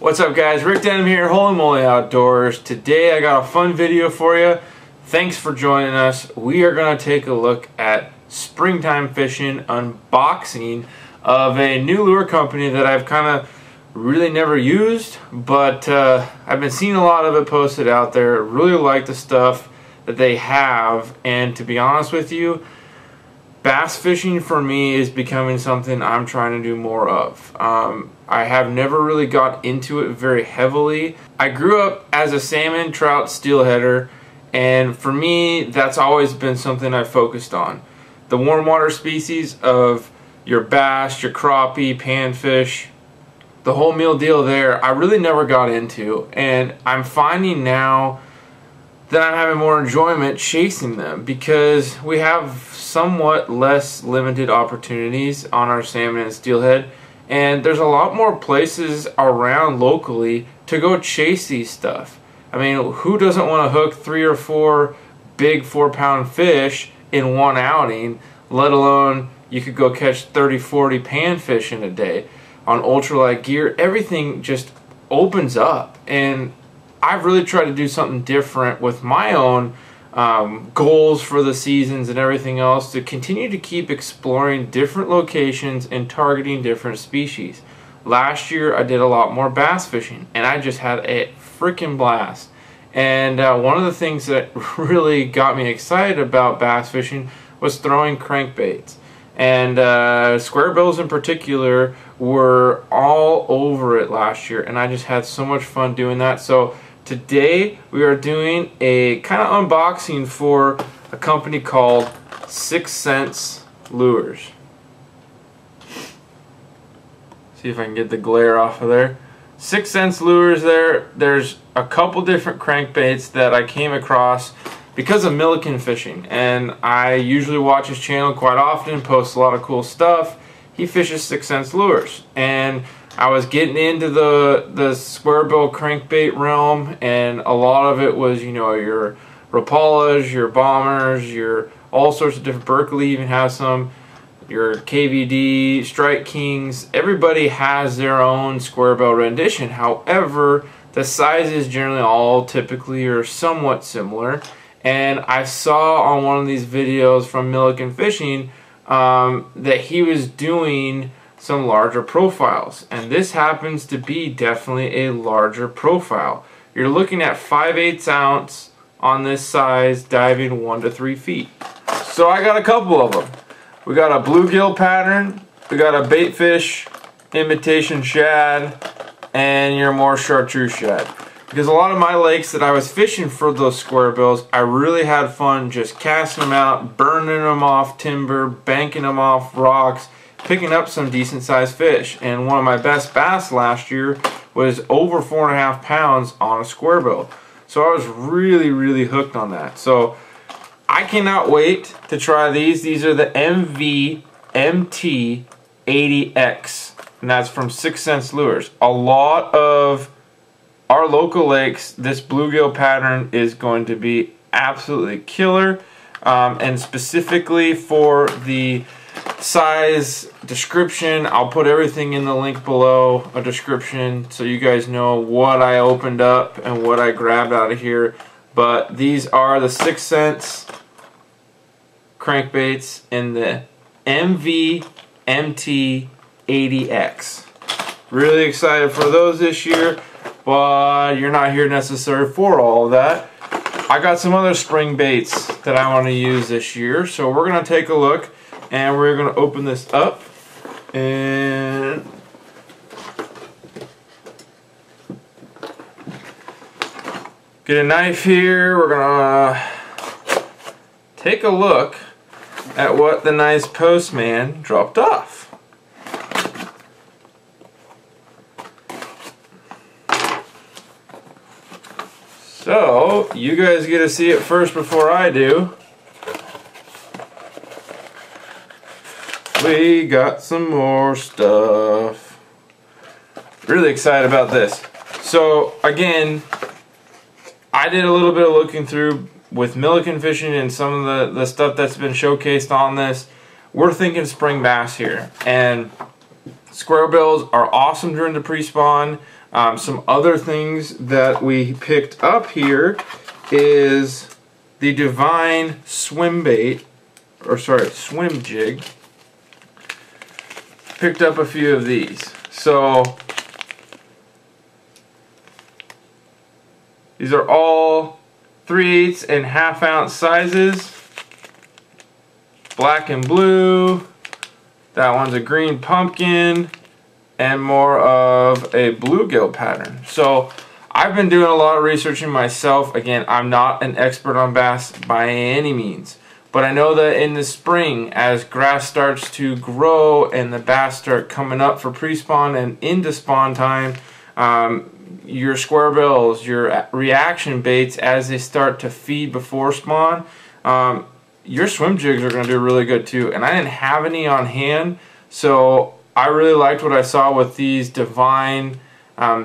What's up guys, Rick Denham here, Holy Moly Outdoors. Today I got a fun video for you. Thanks for joining us. We are going to take a look at springtime fishing unboxing of a new lure company that I've kind of really never used, but I've been seeing a lot of it posted out there. Really like the stuff that they have, and to be honest with you, bass fishing for me is becoming something I'm trying to do more of. I have never really got into it very heavily. I grew up as a salmon, trout, steelheader, and for me that's always been something I focused on. The warm water species of your bass, your crappie, panfish, the whole meal deal there, I really never got into, and I'm finding now that I'm having more enjoyment chasing them because we have somewhat less limited opportunities on our salmon and steelhead, and there's a lot more places around locally to go chase these stuff. I mean, who doesn't want to hook 3 or 4 big 4-pound fish in one outing, let alone you could go catch 30-40 panfish in a day on ultralight gear. Everything just opens up, and I've really tried to do something different with my own goals for the seasons and everything else to continue to keep exploring different locations and targeting different species. Last year I did a lot more bass fishing, and I just had a freaking blast. And one of the things that really got me excited about bass fishing was throwing crankbaits. And square bills in particular were all over it last year, and I just had so much fun doing that. So today we are doing a kind of unboxing for a company called 6 Cents Lures. See if I can get the glare off of there. 6 Cents Lures there. There's a couple different crankbaits that I came across because of Milliken Fishing, and I usually watch his channel quite often, posts a lot of cool stuff. He fishes 6 Cents Lures, and I was getting into the square bill crankbait realm, and a lot of it was, you know, your Rapalas, your Bombers, your all sorts of different, Berkeley even has some, your KVD, Strike Kings. Everybody has their own square bill rendition. However, the sizes generally all typically are somewhat similar. And I saw on one of these videos from Milliken Fishing that he was doing some larger profiles, and this happens to be definitely a larger profile. You're looking at 5/8 ounce on this size, diving 1 to 3 feet. So I got a couple of them. We got a bluegill pattern, we got a baitfish, imitation shad, and your more chartreuse shad. Because a lot of my lakes that I was fishing for those square bills, I really had fun just casting them out, burning them off timber, banking them off rocks, picking up some decent sized fish. And one of my best bass last year was over 4.5 pounds on a square bill. So I was really hooked on that. So I cannot wait to try these. These are the MVMT80X, and that's from 6 Cents Lures. A lot of our local lakes, this bluegill pattern is going to be absolutely killer, and specifically for the size description, I'll put everything in the link below, a description, so you guys know what I opened up and what I grabbed out of here. But these are the 6 Cents crankbaits in the MVMT80X. Really excited for those this year, but you're not here necessarily for all of that. I got some other spring baits that I want to use this year, so we're going to take a look. And we're going to open this up and get a knife here. We're going to take a look at what the nice postman dropped off. So you guys get to see it first before I do. We got some more stuff. Really excited about this. So again, I did a little bit of looking through with Milliken Fishing and some of the stuff that's been showcased on this. We're thinking spring bass here, and square bills are awesome during the pre-spawn. Some other things that we picked up here is the Divine swim bait, or sorry, swim jig. Picked up a few of these. So these are all 3/8 and 1/2 ounce sizes. Black and blue. That one's a green pumpkin and more of a bluegill pattern. So I've been doing a lot of researching myself. Again, I'm not an expert on bass by any means, but I know that in the spring, as grass starts to grow and the bass start coming up for pre-spawn and into spawn time, your square bills, your reaction baits, as they start to feed before spawn, your swim jigs are going to do really good too. And I didn't have any on hand, so I really liked what I saw with these Divine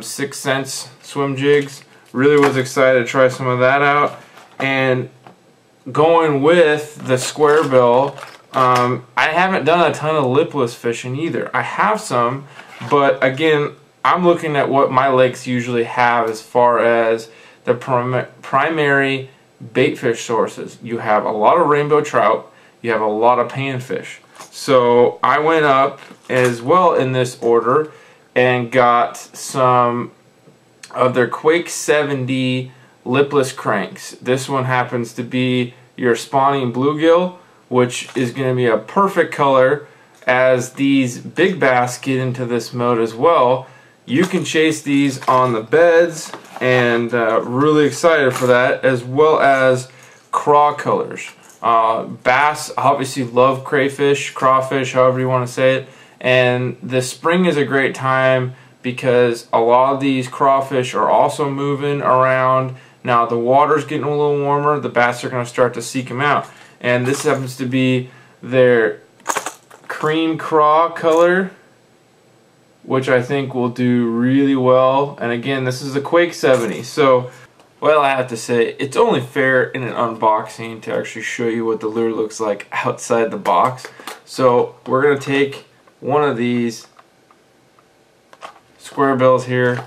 6 cents swim jigs. Really was excited to try some of that out. And going with the square bill, I haven't done a ton of lipless fishing either. I have some, but again, I'm looking at what my lakes usually have as far as the primary bait fish sources. You have a lot of rainbow trout, you have a lot of panfish. So I went up as well in this order and got some of their Quake 70 lipless cranks. This one happens to be your spawning bluegill, which is going to be a perfect color as these big bass get into this mode as well. You can chase these on the beds, and really excited for that, as well as craw colors. Bass obviously love crayfish, crawfish, however you want to say it, and the spring is a great time because a lot of these crawfish are also moving around. Now the water's getting a little warmer, the bass are going to start to seek them out, and this happens to be their cream craw color, which I think will do really well. And again, this is a Quake 70, so well, I have to say, it's only fair in an unboxing to actually show you what the lure looks like outside the box. So we're going to take one of these square bills here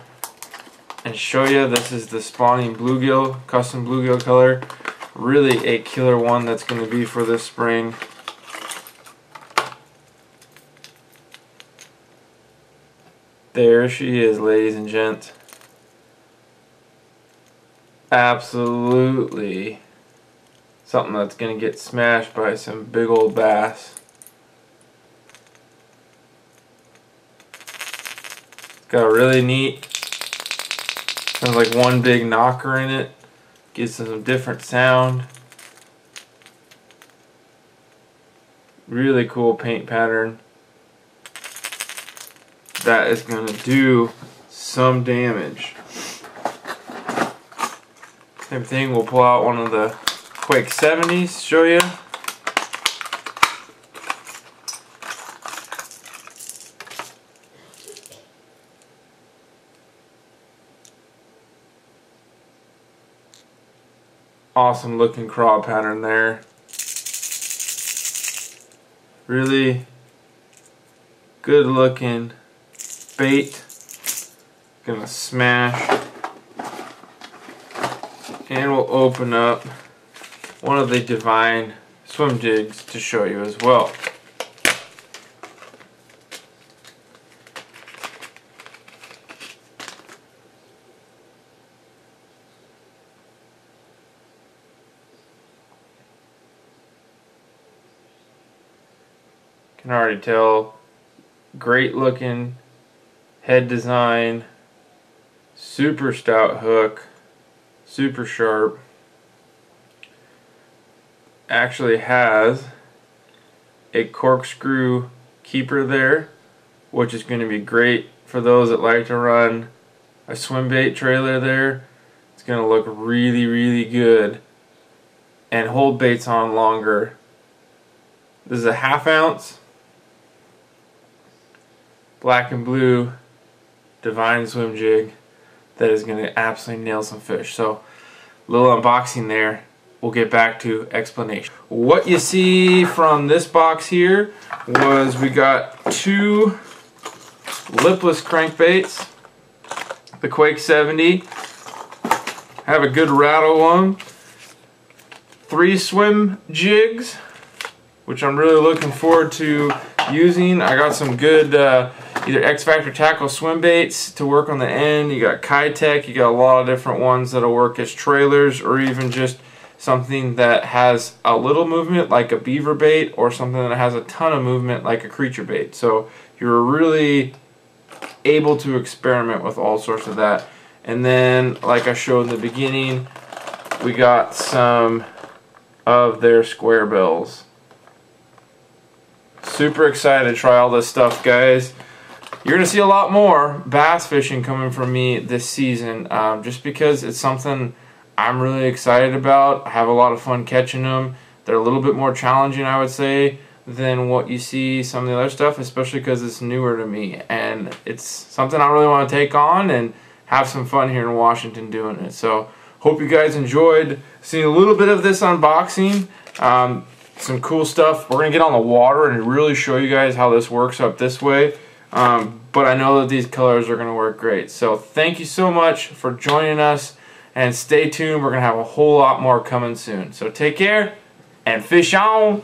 and show you. This is the spawning bluegill, custom bluegill color. Really a killer one that's going to be for this spring. There she is, ladies and gents. Absolutely something that's going to get smashed by some big old bass. It's got a really neat, sounds like one big knocker in it. Gives some different sound. Really cool paint pattern. That is going to do some damage. Same thing, we'll pull out one of the Quake 70s, show you. Awesome looking craw pattern there. Really good looking bait. Gonna smash. And we'll open up one of the Divine swim jigs to show you as well. Can already tell, great looking head design, super stout hook, super sharp. Actually has a corkscrew keeper there, which is going to be great for those that like to run a swim bait trailer there. It's going to look really, really good and hold baits on longer. This is a 1/2 ounce black and blue Divine swim jig that is going to absolutely nail some fish. So, a little unboxing there. We'll get back to explanation. What you see from this box here was we got 2 lipless crankbaits. the Quake 70. Have a good rattle one. 3 swim jigs, which I'm really looking forward to using. I got some good either X Factor tackle swim baits to work on the end. You got Kitech, you got a lot of different ones that'll work as trailers, or even just something that has a little movement like a beaver bait, or something that has a ton of movement like a creature bait. So you're really able to experiment with all sorts of that. And then, like I showed in the beginning, we got some of their square bills. Super excited to try all this stuff, guys. You're going to see a lot more bass fishing coming from me this season, just because it's something I'm really excited about. I have a lot of fun catching them. They're a little bit more challenging, I would say, than what you see some of the other stuff, especially because it's newer to me. And it's something I really want to take on and have some fun here in Washington doing it. So, hope you guys enjoyed seeing a little bit of this unboxing. Some cool stuff. We're going to get on the water and really show you guys how this works up this way. But I know that these colors are going to work great. So thank you so much for joining us, and stay tuned. We're going to have a whole lot more coming soon. So take care and fish on.